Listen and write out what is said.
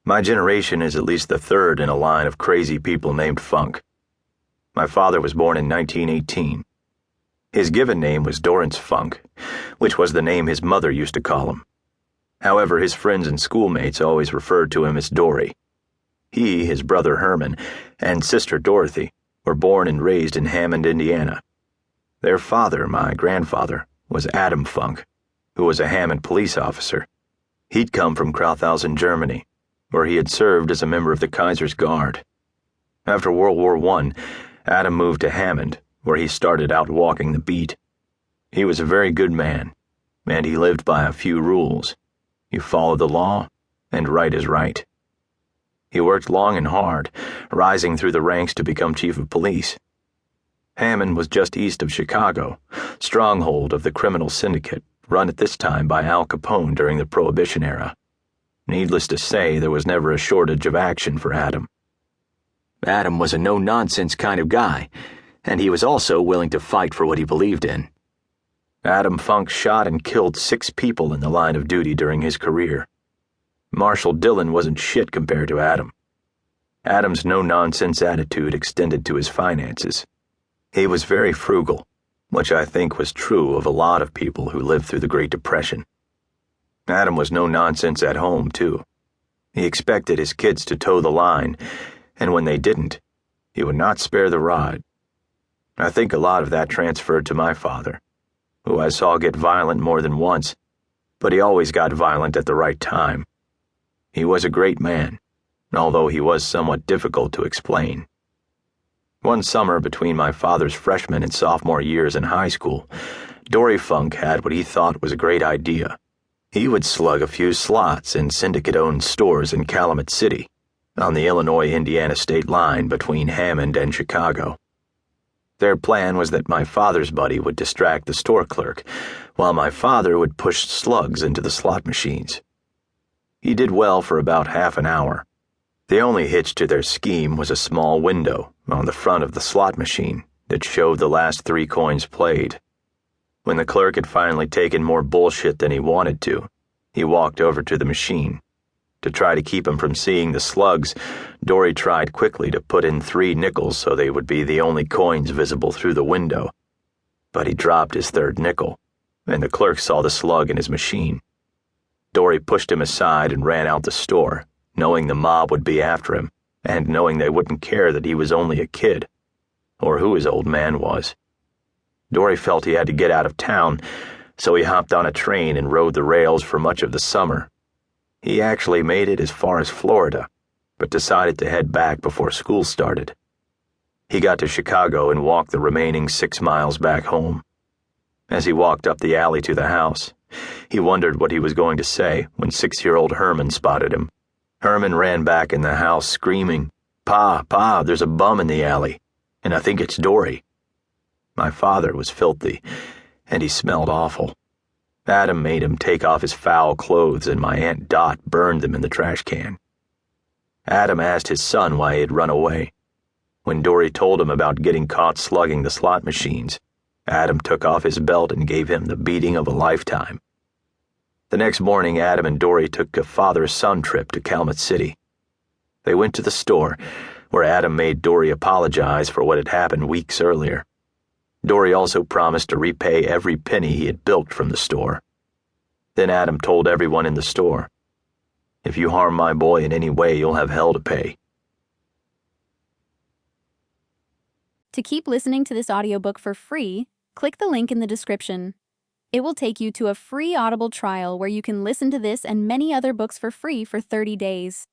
My generation is at least the third in a line of crazy people named Funk. My father was born in 1918. His given name was Dorrance Funk, which was the name his mother used to call him. However, his friends and schoolmates always referred to him as Dory. He, his brother Herman, and sister Dorothy were born and raised in Hammond, Indiana. Their father, my grandfather, was Adam Funk, who was a Hammond police officer. He'd come from Krauthausen, Germany, where he had served as a member of the Kaiser's Guard. After World War I, Adam moved to Hammond, where he started out walking the beat. He was a very good man, and he lived by a few rules. You follow the law, and right is right. He worked long and hard, rising through the ranks to become chief of police. Hammond was just east of Chicago, stronghold of the criminal syndicate, run at this time by Al Capone during the Prohibition era. Needless to say, there was never a shortage of action for Adam. Adam was a no-nonsense kind of guy, and he was also willing to fight for what he believed in. Adam Funk shot and killed 6 people in the line of duty during his career. Marshal Dillon wasn't shit compared to Adam. Adam's no-nonsense attitude extended to his finances. He was very frugal, which I think was true of a lot of people who lived through the Great Depression. Adam was no-nonsense at home, too. He expected his kids to toe the line, and when they didn't, he would not spare the rod. I think a lot of that transferred to my father, who I saw get violent more than once, but he always got violent at the right time. He was a great man, although he was somewhat difficult to explain. One summer between my father's freshman and sophomore years in high school, Dory Funk had what he thought was a great idea. He would slug a few slots in syndicate-owned stores in Calumet City, on the Illinois-Indiana state line between Hammond and Chicago. Their plan was that my father's buddy would distract the store clerk, while my father would push slugs into the slot machines. He did well for about half an hour. The only hitch to their scheme was a small window on the front of the slot machine that showed the last 3 coins played. When the clerk had finally taken more bullshit than he wanted to, he walked over to the machine. To try to keep him from seeing the slugs, Dory tried quickly to put in 3 nickels so they would be the only coins visible through the window. But he dropped his 3rd nickel, and the clerk saw the slug in his machine. Dory pushed him aside and ran out the store, knowing the mob would be after him, and knowing they wouldn't care that he was only a kid, or who his old man was. Dory felt he had to get out of town, so he hopped on a train and rode the rails for much of the summer. He actually made it as far as Florida, but decided to head back before school started. He got to Chicago and walked the remaining 6 miles back home. As he walked up the alley to the house, he wondered what he was going to say when 6-year-old Herman spotted him. Herman ran back in the house screaming, Pa, there's a bum in the alley, and I think it's Dory." My father was filthy, and he smelled awful. Adam made him take off his foul clothes, and my Aunt Dot burned them in the trash can. Adam asked his son why he had run away. When Dory told him about getting caught slugging the slot machines, Adam took off his belt and gave him the beating of a lifetime. The next morning, Adam and Dory took a father-son trip to Calumet City. They went to the store, where Adam made Dory apologize for what had happened weeks earlier. Dory also promised to repay every penny he had bilked from the store. Then Adam told everyone in the store, "If you harm my boy in any way, you'll have hell to pay." To keep listening to this audiobook for free, click the link in the description. It will take you to a free Audible trial where you can listen to this and many other books for free for 30 days.